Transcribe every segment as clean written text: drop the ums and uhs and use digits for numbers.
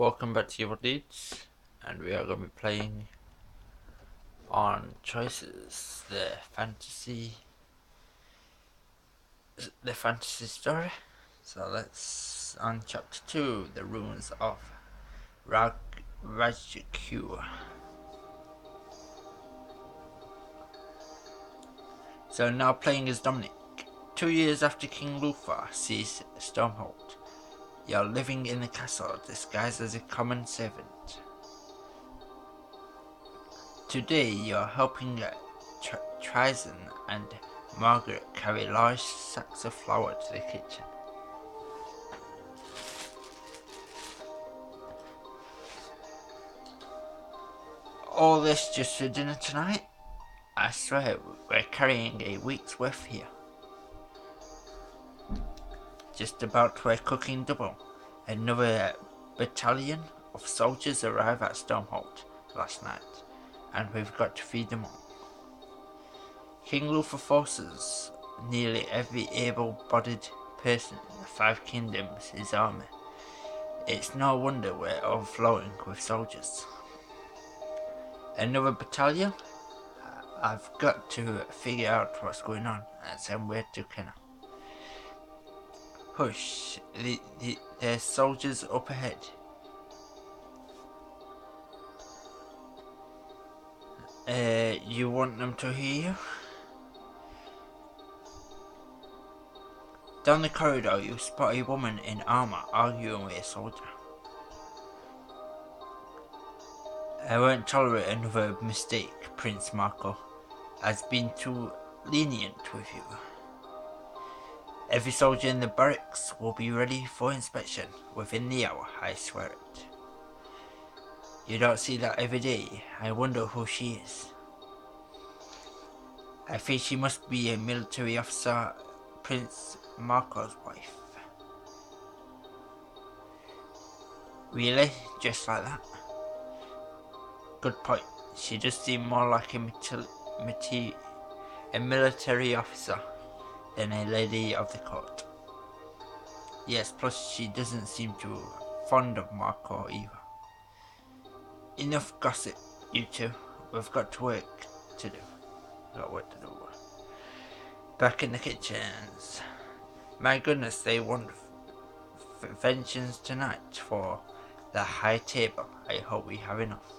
Welcome back to Evil Deedz, and we are going to be playing on Choices, the fantasy story. So let's on Chapter 2, the ruins of Rajku. So now playing as Dominic. 2 years after King Luthor seized Stormhold, you're living in the castle disguised as a common servant. Today you're helping Trizon and Margaret carry large sacks of flour to the kitchen. All this just for dinner tonight? I swear we're carrying a week's worth here. Just about we're cooking double. Another battalion of soldiers arrived at Stormhold last night, and we've got to feed them all. King Luthor forces nearly every able-bodied person in the 5 Kingdoms his army. It's no wonder we're overflowing with soldiers. Another battalion? I've got to figure out what's going on and send word to Kenna. Hush, there's soldiers up ahead. You want them to hear you? Down the corridor you spot a woman in armor arguing with a soldier. I won't tolerate another mistake, Prince Marco. I've been too lenient with you. Every soldier in the barracks will be ready for inspection within the hour, I swear it. You don't see that every day. I wonder who she is. I think she must be a military officer, Prince Marco's wife. Really? Just like that? Good point. She does seem more like a military officer than a lady of the court. Yes, plus she doesn't seem too fond of Marco either. Enough gossip, you two. We've got work to do. Back in the kitchens. My goodness, they want vengeance tonight for the high table. I hope we have enough.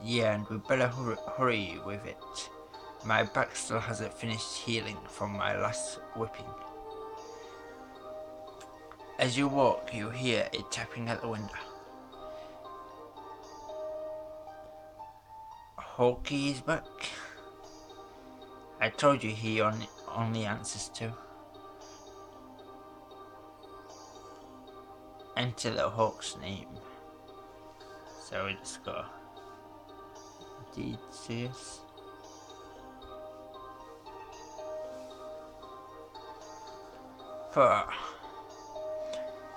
Yeah, and we better hurry with it. My back still hasn't finished healing from my last whipping. As you walk, you hear a tapping at the window. Hawkeye is back. I told you he only answers to. Enter the Hawk's name. So we just go. Deedz. But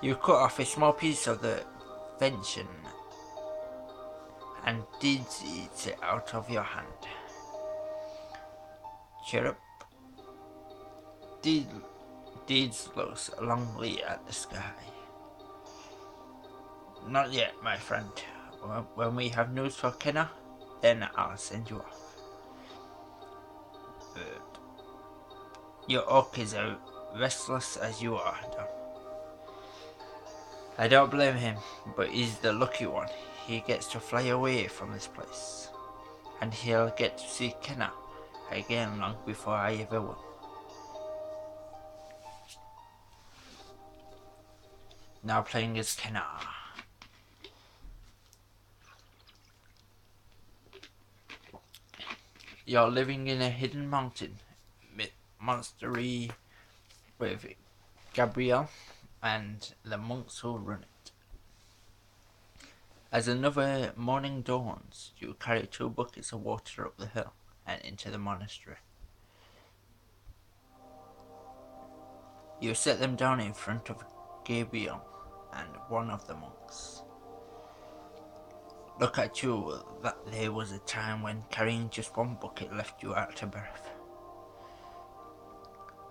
you cut off a small piece of the venison and Deedz eats it out of your hand. Cheer up. Deedz looks longingly at the sky. Not yet, my friend. When we have news for Kenna, then I'll send you off. Your orc is as restless as you are, Don. I don't blame him, but he's the lucky one. He gets to fly away from this place. And he'll get to see Kenna again long before I ever will. Now playing as Kenna. You're living in a hidden mountain, monastery with Gabrielle and the monks who run it. As another morning dawns, you carry 2 buckets of water up the hill and into the monastery. You set them down in front of Gabrielle and one of the monks. Look at you, that there was a time when carrying just 1 bucket left you out of breath.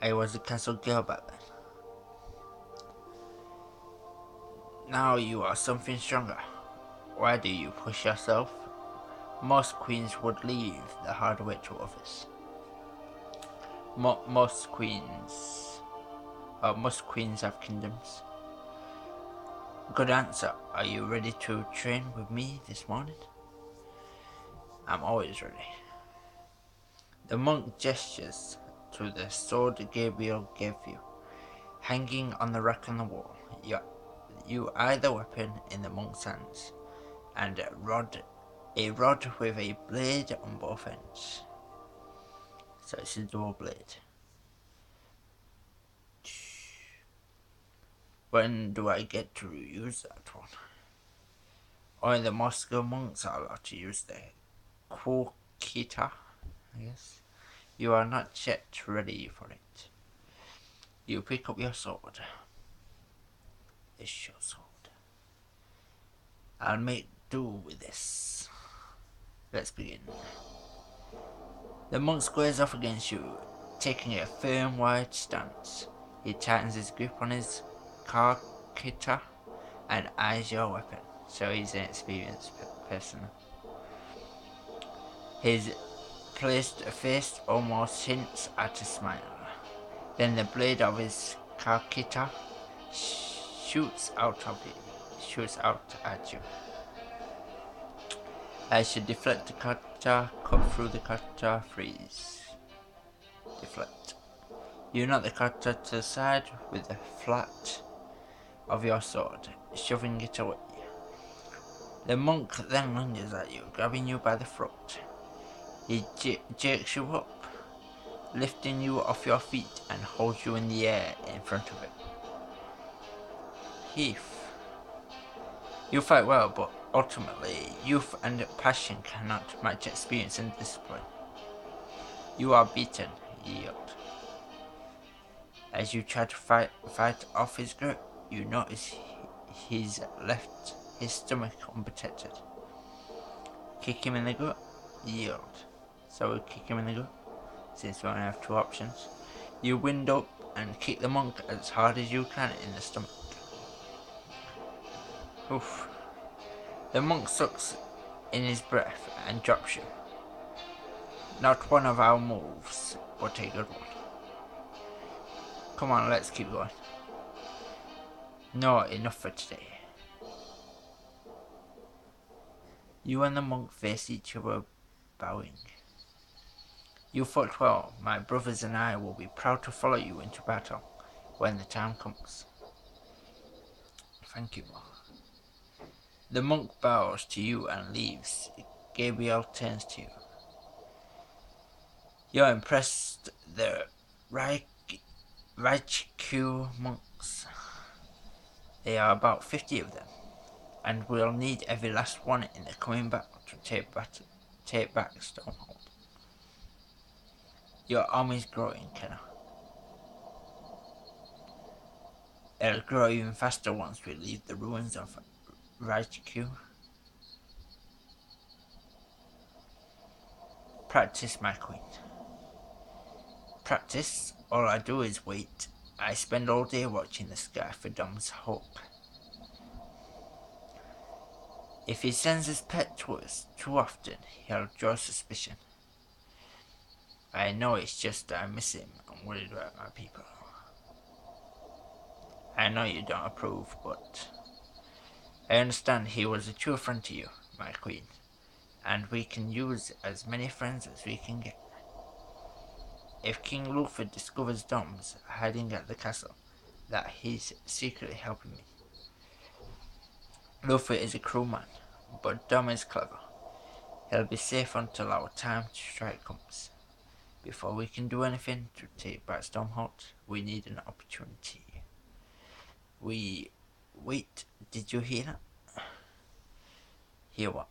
I was a castle girl back then. Now you are something stronger. Why do you push yourself? Most queens would leave the hard way to others. Most queens have kingdoms. Good answer. Are you ready to train with me this morning? I'm always ready. The monk gestures to the sword Gabriel gave you, hanging on the rack on the wall. You eye the weapon in the monk's hands, and a rod with a blade on both ends. So it's a dual blade. When do I get to use that one? Only the Moscow monks are allowed to use the Kwokita, I guess. You are not yet ready for it. You pick up your sword. It's your sword. I'll make do with this. Let's begin. The monk squares off against you, taking a firm, wide stance. He tightens his grip on his Kwokita and eyes your weapon, so he's an experienced person. His placed face almost hints at a smile. Then the blade of his Kwokita shoots out at you. As you deflect the kata, cut through the kata, freeze. Deflect. You knock the kata to the side with the flat of your sword, shoving it away. The monk then lunges at you, grabbing you by the throat. He jerks you up, lifting you off your feet and holds you in the air in front of him. Heath. You fight well, but ultimately, youth and passion cannot match experience and discipline. You are beaten, yield. As you try to fight off his grip, you notice he's left his stomach unprotected. Kick him in the gut, yield. So we kick him in the gut, since we only have two options. You wind up and kick the monk as hard as you can in the stomach. Oof. The monk sucks in his breath and drops you. Not one of our moves, but a good one. Come on, let's keep going. No, enough for today. You and the monk face each other, bowing. You fought well. My brothers and I will be proud to follow you into battle when the time comes. Thank you. The monk bows to you and leaves. Gabriel turns to you. You're impressed. The Raichu monks. There are about 50 of them, and we'll need every last one in the coming battle to take back Stonehold. Your army's growing, Kenna. It'll grow even faster once we leave the ruins of Raichu. Practice, my queen. Practice? All I do is wait. I spend all day watching the sky for Dom's hope. If he sends his pet to us too often, he'll draw suspicion. I know it's just I miss him and worried about my people. I know you don't approve, but I understand he was a true friend to you, my queen, and we can use as many friends as we can get. If King Luthor discovers Dom's hiding at the castle, that he's secretly helping me. Luthor is a cruel man, but Dom is clever. He'll be safe until our time to strike comes. Before we can do anything to take back Stormholt, we need an opportunity. Wait, did you hear that? Hear what?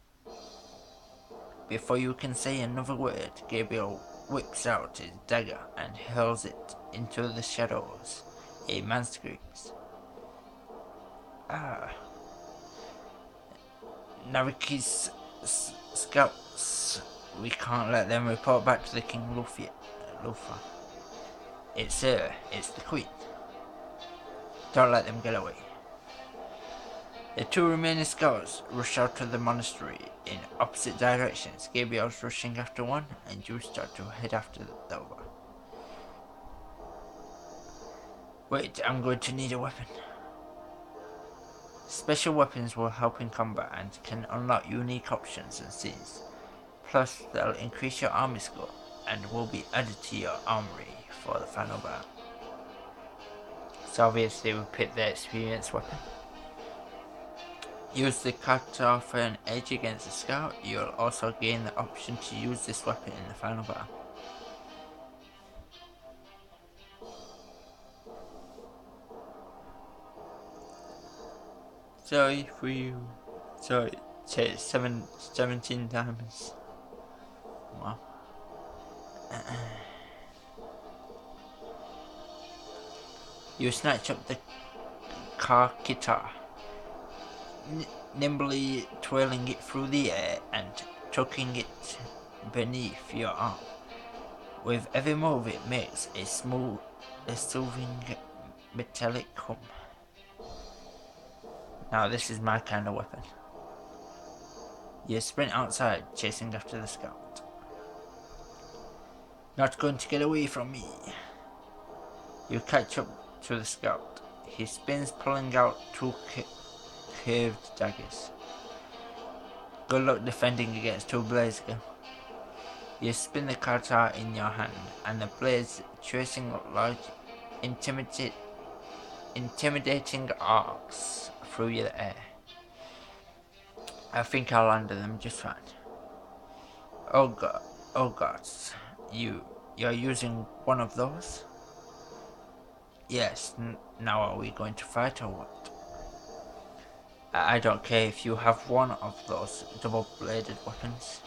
Before you can say another word, Gabriel whips out his dagger and hurls it into the shadows. A man screams. Nariki's scouts. We can't let them report back to the King Luthor. It's the Queen. Don't let them get away. The two remaining scouts rush out to the monastery in opposite directions. Gabriel's rushing after one, and you start to head after the other. Wait, I'm going to need a weapon. Special weapons will help in combat and can unlock unique options and scenes. Plus, they'll increase your army score and will be added to your armory for the final battle. So obviously we pick the experienced weapon. Use the kata for an edge against the scout. You'll also gain the option to use this weapon in the final battle. So if we... So it takes 17 times. Wow. You snatch up the car guitar, nimbly twirling it through the air and tucking it beneath your arm. With every move it makes a soothing metallic hum. Now this is my kind of weapon. You sprint outside, chasing after the scout. Not going to get away from me. You catch up to the scout. He spins, pulling out two curved daggers. Good luck defending against two blades again. You spin the kata in your hand, and the blades tracing large, intimidating arcs through the air. I think I'll land them just fine. Oh gods, you're using one of those? Yes. Now are we going to fight or what? I don't care if you have one of those double-bladed weapons.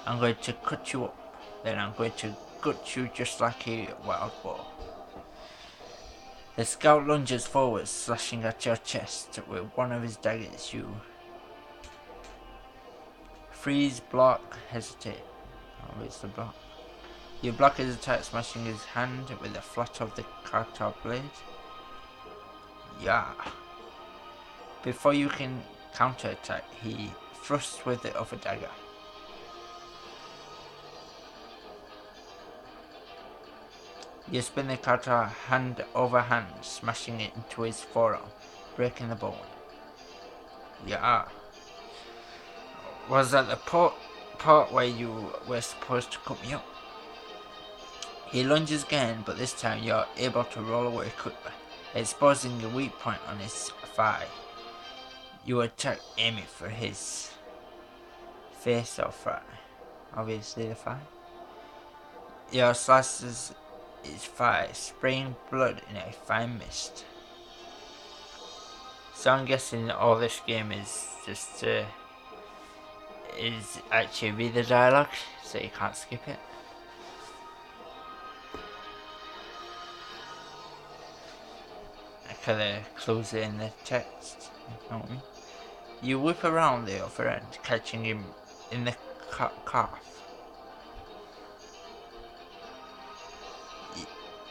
I'm going to cut you up, then I'm going to gut you just like a wild boar. The scout lunges forward, slashing at your chest with one of his daggers. You freeze, block, hesitate. Oh, it's the block. You block his attack, smashing his hand with the flat of the kata blade. Yeah. Before you can counterattack, he thrusts with the other dagger. You spin the kata hand over hand, smashing it into his forearm, breaking the bone. Yeah. Was that the part where you were supposed to cut me up? He lunges again, but this time you're able to roll away quickly, exposing a weak point on his thigh. You attack, aiming for his face or thigh. Obviously the thigh. Your slices his thigh, spraying blood in a fine mist. So I'm guessing all this game is just is actually read the dialogue, so you can't skip it. I kinda close it in the text, you know what I mean? You whip around the other end, catching him in the calf.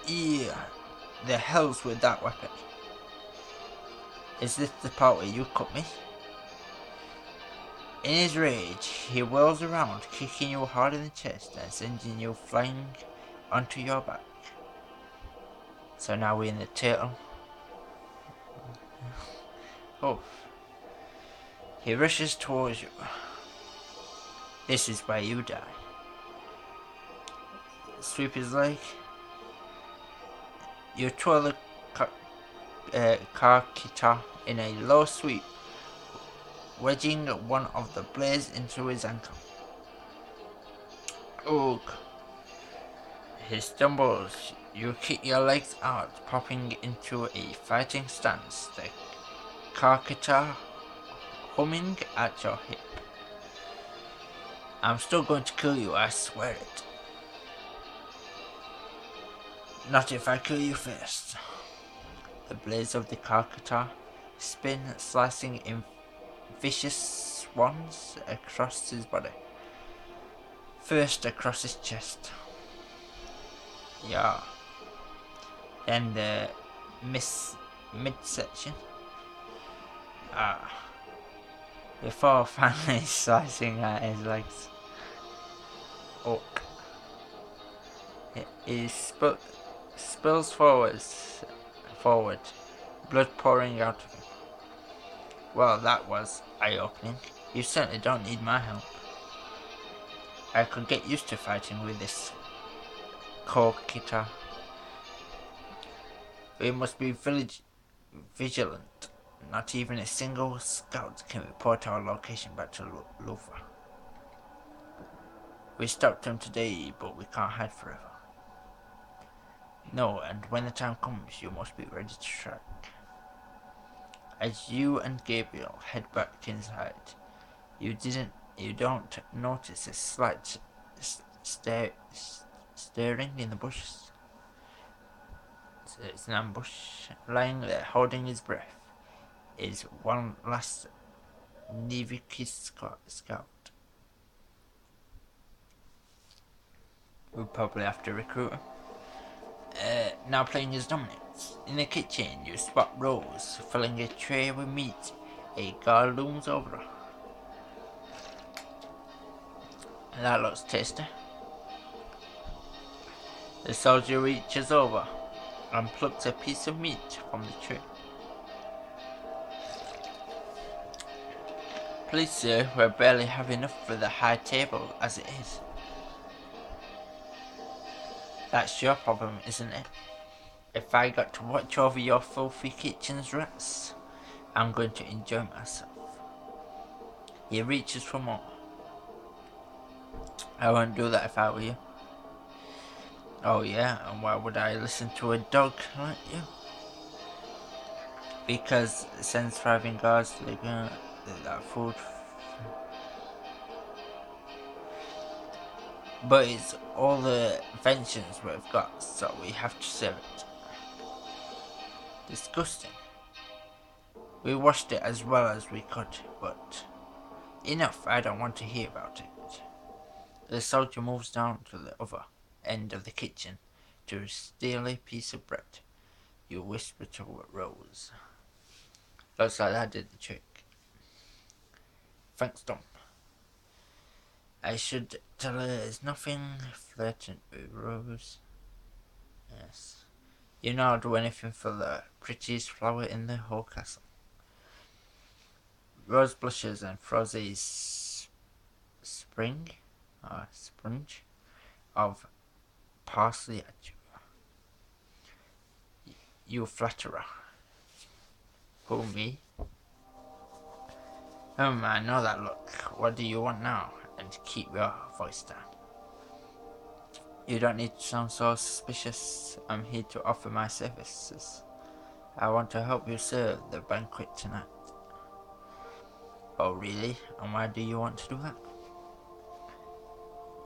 Yeah, the hell's with that weapon? Is this the part where you cut me? In his rage, he whirls around, kicking you hard in the chest and sending you flying onto your back. So now we're in the tail. Oh. He rushes towards you. This is where you die. Sweep his leg. You twirl the Kakita in a low sweep, wedging one of the blades into his ankle. Ugh. He stumbles. You kick your legs out, popping into a fighting stance, the Kakita humming at your hip. I'm still going to kill you, I swear it. Not if I kill you first. The blades of the Kakita spin, slicing in vicious swans across his body. First across his chest. Yeah. Then the midsection. Before finally slicing at his legs. Oak. He spills forward, blood pouring out of him. Well, that was eye-opening. You certainly don't need my help. I could get used to fighting with this Kokita. We must be vigilant. Not even a single scout can report our location back to Lufa. We stopped him today, but we can't hide forever. No, and when the time comes, you must be ready to strike. As you and Gabriel head back inside, you don't notice a slight stirring in the bushes. It's an ambush. Lying there, holding his breath, is one last Nivikis scout. We'll probably have to recruit him. Now playing his dominance. In the kitchen, you spot Rose filling a tray with meat. A guard looms over her. That looks tasty. The soldier reaches over and plucks a piece of meat from the tray. Please, sir, we barely have enough for the high table as it is. That's your problem, isn't it? If I got to watch over your filthy kitchen's rats, I'm going to enjoy myself. He reaches for more. I won't do that if I were you. Oh yeah, and why would I listen to a dog like you? Because it sends thriving guards to that food. But it's all the inventions we've got, so we have to serve it. Disgusting. We washed it as well as we could, but enough, I don't want to hear about it. The soldier moves down to the other end of the kitchen to steal a piece of bread. You whisper to Rose. Looks like that did the trick. Thanks, Tom. I should tell her there's nothing flirting with Rose. Yes. You know I'll do anything for the prettiest flower in the whole castle. Rose blushes and throws a sponge of parsley at you. You flatterer. Who, me? I know that look. What do you want now? And keep your voice down. You don't need to sound so suspicious. I'm here to offer my services. I want to help you serve the banquet tonight. Oh really? And why do you want to do that?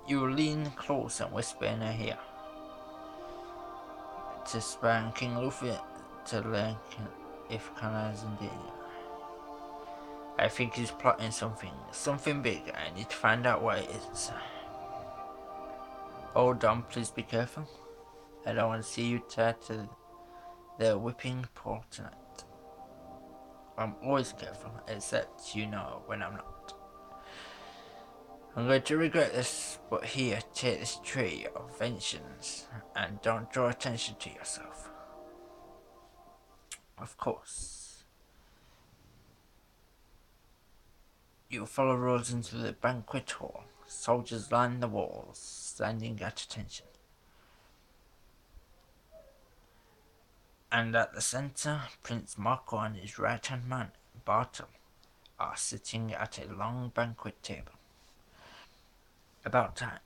You lean close and whisper in her ear. To spy King Luffy to learn if Kana is in danger. I think he's plotting something big. I need to find out what it is. Oh Dom, please be careful. I don't want to see you tied to the whipping pole tonight. I'm always careful, except you know when I'm not. I'm going to regret this, but here, take this tray of vengeance, and don't draw attention to yourself. Of course. You follow Rose into the banquet hall. Soldiers line the walls, standing at attention. And at the center, Prince Marco and his right-hand man, Bartel, are sitting at a long banquet table. About time.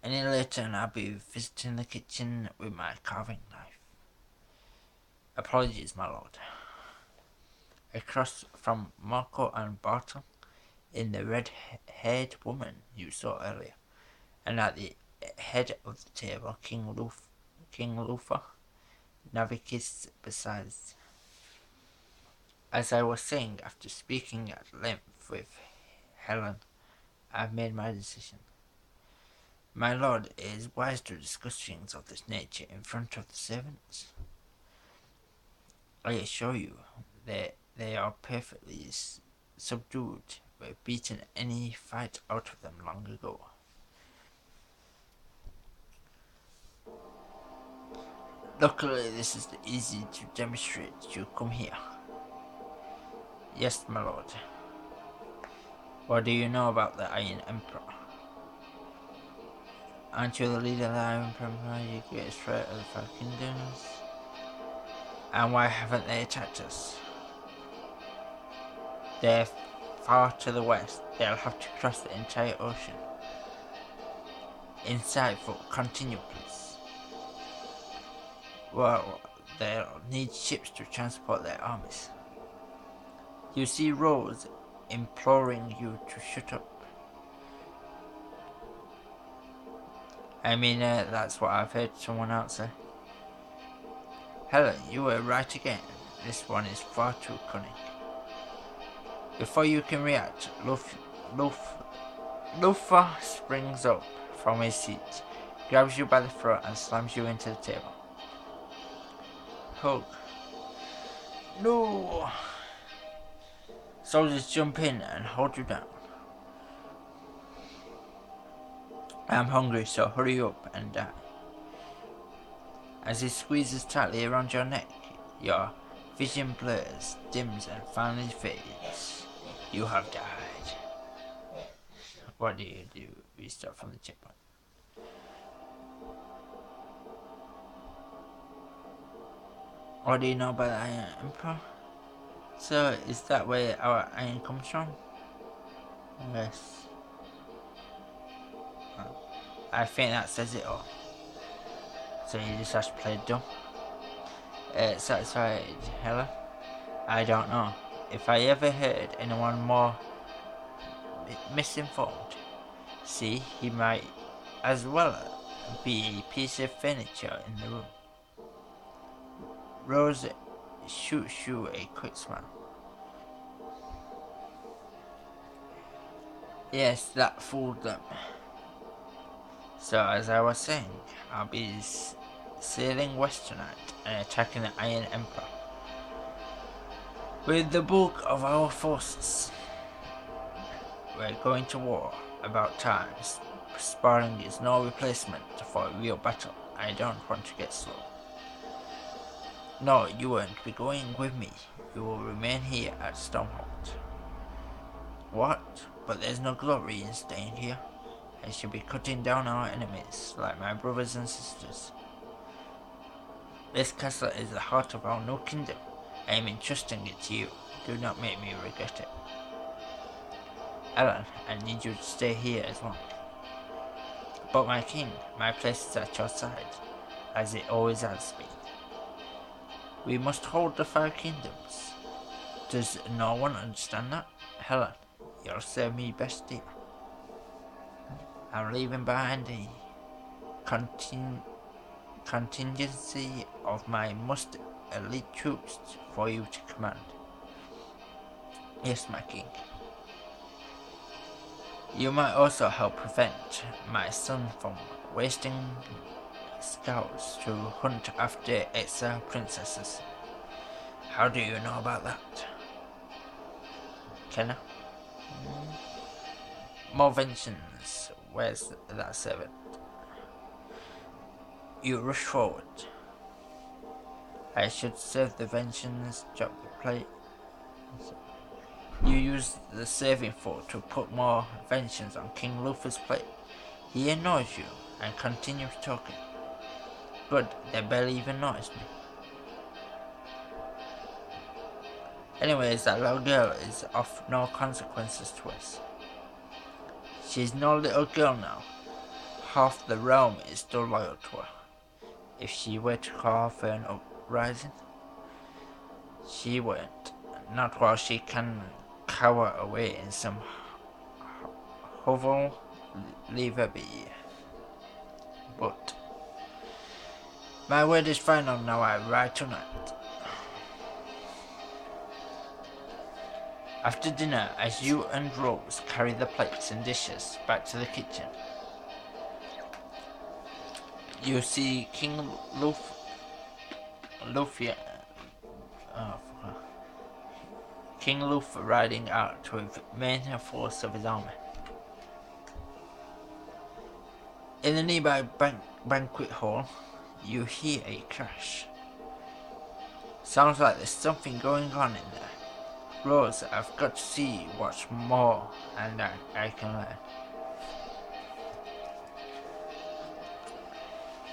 Any later and I'll be visiting the kitchen with my carving knife. Apologies, my lord. Across from Marco and Bartel, in the red-haired woman you saw earlier, and at the head of the table, King Lufa, Navikis besides. As I was saying, after speaking at length with Helen, I've made my decision. My lord, it is wise to discuss things of this nature in front of the servants. I assure you, They are perfectly subdued. We've beaten any fight out of them long ago. Luckily, this is easy to demonstrate. You come here. Yes, my lord. What do you know about the Iron Emperor? Aren't you the leader of the Iron Emperor, you greatest threat of the Five Kingdoms? And why haven't they attacked us? They're far to the west. They'll have to cross the entire ocean. Insightful, continue please. Well, they'll need ships to transport their armies. You see Rose imploring you to shut up. I mean, that's what I've heard someone else say. Helen, you were right again. This one is far too cunning. Before you can react, Lufa springs up from his seat, grabs you by the throat and slams you into the table. Hug. No! Soldiers jump in and hold you down. I'm hungry, so hurry up and die. As he squeezes tightly around your neck, your vision blurs, dims and finally fades. You have died. What do? We start from the checkpoint. What do you know about the Iron Emperor? So, is that where our iron comes from? Yes. I think that says it all. So you just have to play dumb. Satisfied, Helen? I don't know. If I ever heard anyone more misinformed, see, he might as well be a piece of furniture in the room. Rose shoots you a quick smile. Yes, that fooled them. So as I was saying, I'll be sailing west tonight and attacking the Iron Emperor with the bulk of our forces. We're going to war. About time. Sparring is no replacement for a real battle. I don't want to get slow. No, you won't be going with me. You will remain here at Stormhold. What? But there's no glory in staying here. I should be cutting down our enemies, like my brothers and sisters. This castle is the heart of our new kingdom. I am entrusting it to you. Do not make me regret it. Alan, I need you to stay here as well. But my king, my place is at your side, as it always has been. We must hold the Five Kingdoms. Does no one understand that? Helen, you'll serve me best, dear. I'm leaving behind a contingency of my most elite troops for you to command. Yes, my king. You might also help prevent my son from wasting scouts to hunt after exile princesses. How do you know about that? Kenna? More vengeance. Where's that servant? You rush forward. I should serve the vengeance, drop the plate. You use the serving fork to put more vengeance on King Luther's plate. He ignores you and continues talking. Good, they barely even noticed me. Anyways, that little girl is of no consequences to us. She's no little girl now. Half the realm is still loyal to her. If she were to call for an uprising, she won't. Not while she can cower away in some hovel. Leave her be. But my word is final now. I ride tonight. After dinner, as you and Rose carry the plates and dishes back to the kitchen, you see King Lufia. King Luther riding out with main force of his army. In the nearby banquet hall, you hear a crash. Sounds like there's something going on in there. Rose, I've got to see what's more and I can learn.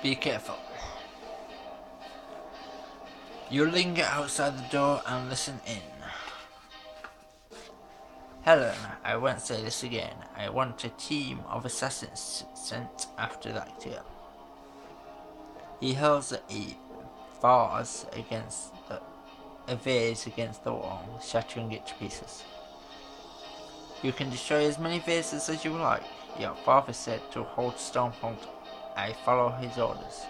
Be careful. You linger outside the door and listen in. Helen, I won't say this again. I want a team of assassins sent after that girl. He hurls a vase against the wall, shattering it to pieces. You can destroy as many vases as you like. Your father said to hold Stormhold. I follow his orders.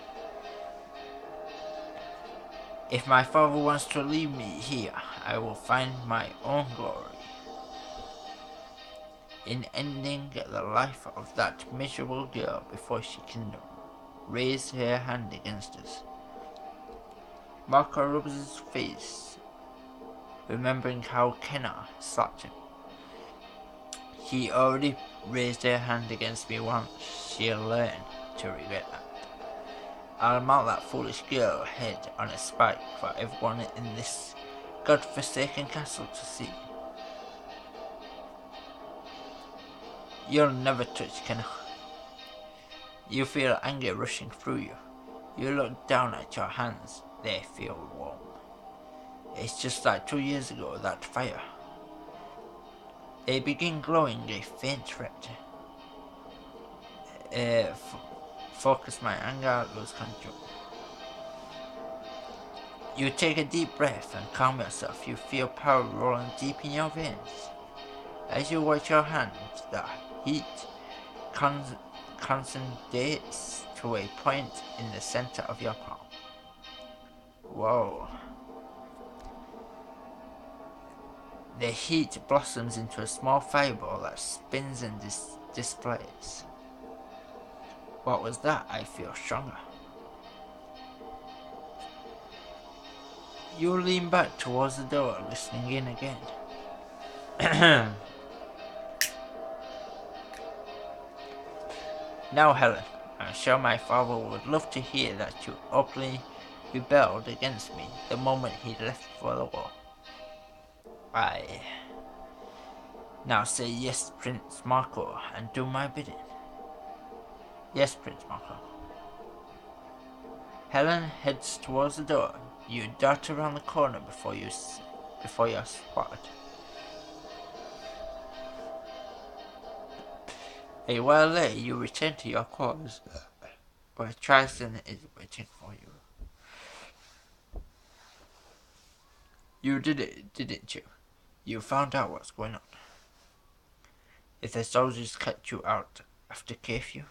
If my father wants to leave me here, I will find my own glory in ending the life of that miserable girl before she can raise her hand against us. Marco rubs his face, remembering how Kenna slapped him. She already raised her hand against me once. She'll learn to regret that. I'll mount that foolish girl head on a spike for everyone in this god-forsaken castle to see. You'll never touch Kenna. You feel anger rushing through you. You look down at your hands. They feel warm. It's just like 2 years ago, that fire. They begin glowing a faint red. Focus my anger, lose control. You take a deep breath and calm yourself. You feel power rolling deep in your veins. As you watch your hand, the heat concentrates to a point in the center of your palm. Whoa. The heat blossoms into a small fireball that spins and displays. What was that? I feel stronger. You lean back towards the door, listening in again. Now, Helen, I'm sure my father would love to hear that you openly rebelled against me the moment he left for the war. Aye. Now say yes, Prince Marco, and do my bidding. Yes, Prince Marco. Helen heads towards the door. You dart around the corner before you're spotted. A while later, you return to your quarters, where Tristan is waiting for you. You did it, didn't you? You found out what's going on. If the soldiers cut you out after curfew,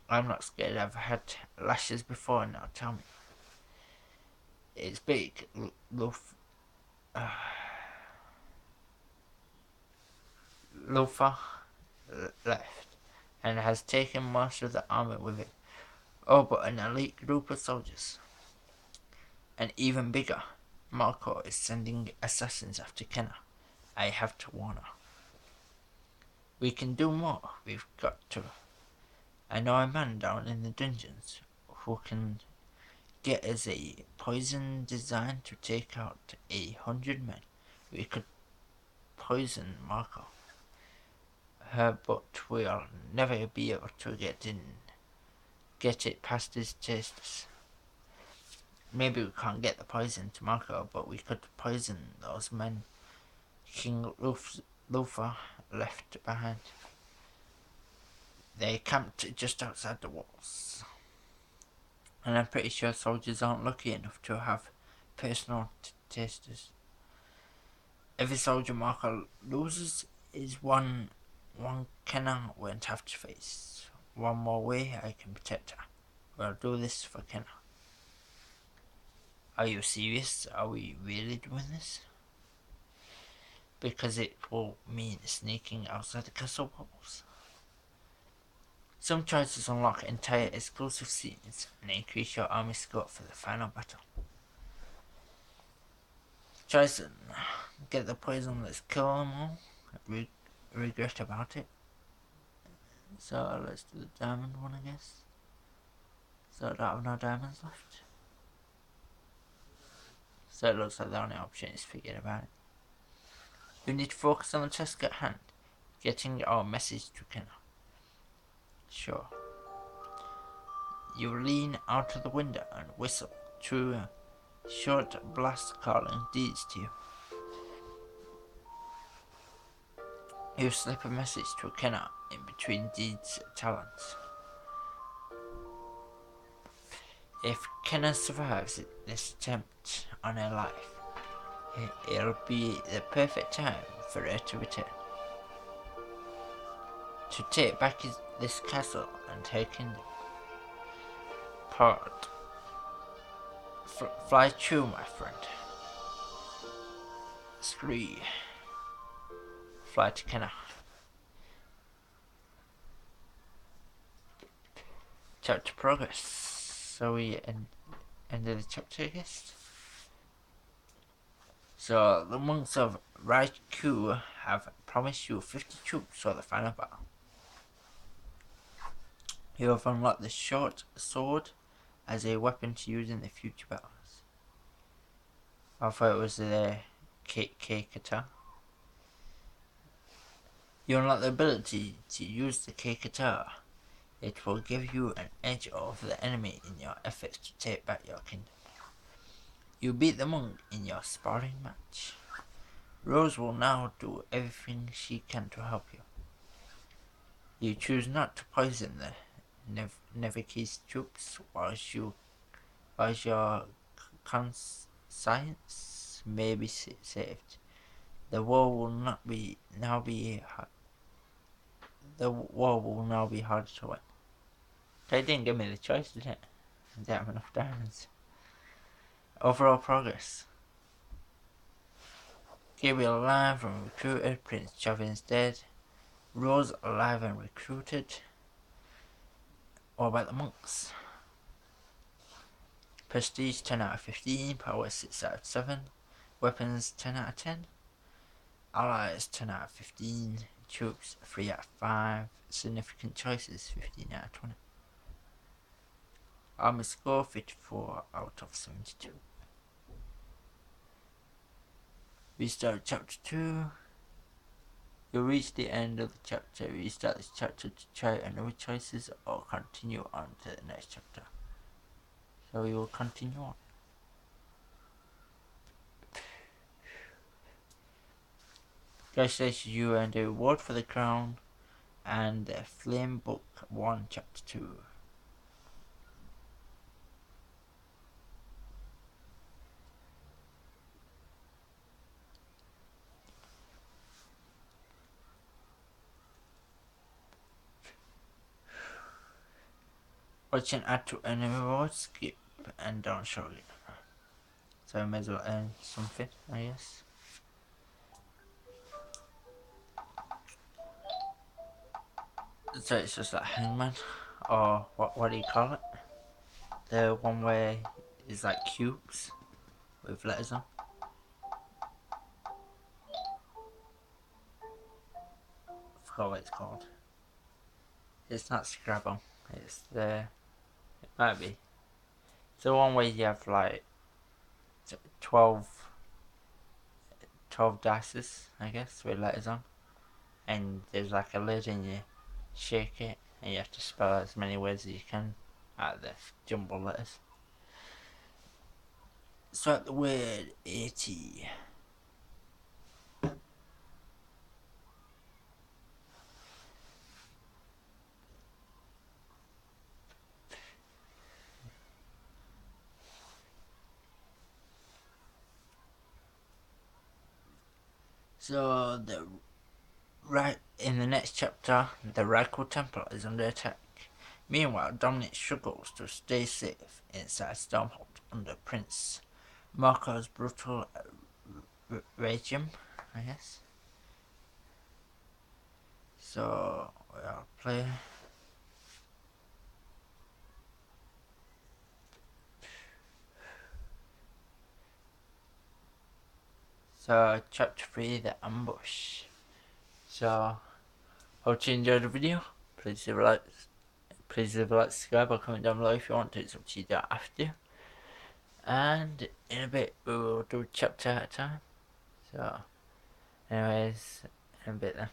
I'm not scared. I've had lashes before. Now tell me. It's big. Luther left and has taken most of the army with him. Oh, but an elite group of soldiers. And even bigger, Marco is sending assassins after Kenna. I have to warn her. We can do more. We've got to. I know a man down in the dungeons who can get us a poison designed to take out 100 men. We could poison Marco. But we'll never be able to get it past his tastes. Maybe we can't get the poison to Marco, but we could poison those men King Luther left behind. They camped just outside the walls. And I'm pretty sure soldiers aren't lucky enough to have personal tasters. Every soldier Marco loses is one Kenna won't have to face. One more way I can protect her. We'll do this for Kenna. Are you serious? Are we really doing this? Because it will mean sneaking outside the castle walls. Some choices unlock entire exclusive scenes and increase your army scope for the final battle. Chosen, get the poison, let's kill them all. Regret about it. So let's do the diamond one, I guess. So I don't have no diamonds left. So it looks like the only option is forget about it. You need to focus on the task at hand. Getting our message to Kenna. Sure. You lean out of the window and whistle through a short blast calling Deedz to you. You slip a message to Kenna in between Deed's talons. If Kenna survives this attempt on her life, it'll be the perfect time for her to return. To take back this castle and her kingdom. Part. Fly true, my friend. Scree. Fly to Kenna. Chapter progress. So we ended the chapter, I guess. So the monks of Raikou have promised you 50 troops for the final battle. You have unlocked the short sword as a weapon to use in the future battles. I thought it was the K-Kata. You unlock the ability to use the K-Kata. It will give you an edge over the enemy in your efforts to take back your kingdom. You beat the monk in your sparring match. Rose will now do everything she can to help you. You choose not to poison the Neviki's troops whilst your conscience may be saved. The war will now be harder to win. They didn't give me the choice, did it? I didn't have enough diamonds. Overall progress. Gabriel alive and recruited. Prince Javin's dead. Rose alive and recruited. What about the monks? Prestige 10 out of 15. Power 6 out of 7. Weapons 10 out of 10. Allies 10 out of 15. Troops 3 out of 5. Significant choices 15 out of 20. Army score 54 out of 72. Restart chapter 2. You'll reach the end of the chapter. Restart this chapter to try another choices or continue on to the next chapter. So we will continue on. Congratulations, you earned a reward for the crown and the Flame Book 1 chapter 2. Watch an ad to earn a reward, skip and don't show it. So I may as well earn something, I guess. So it's just like Hangman, or what do you call it? The one where it's like cubes with letters on. I forgot what it's called. It's not Scrabble. It's the... It might be. It's the one where you have like 12 dices, I guess, with letters on. And there's like a lid and you shake it and you have to spell as many words as you can out of the jumble letters. So at the word 80. So in the next chapter, the Raikou Temple is under attack. Meanwhile, Dominic struggles to stay safe inside Stormhold under Prince Marco's brutal regime, I guess. So we'll play. So, chapter 3, the ambush. So, hope you enjoyed the video. Please leave a like, subscribe, or comment down below if you want to. It's up to you, don't have to. And in a bit, we will do chapter at a time. So, anyways, in a bit then.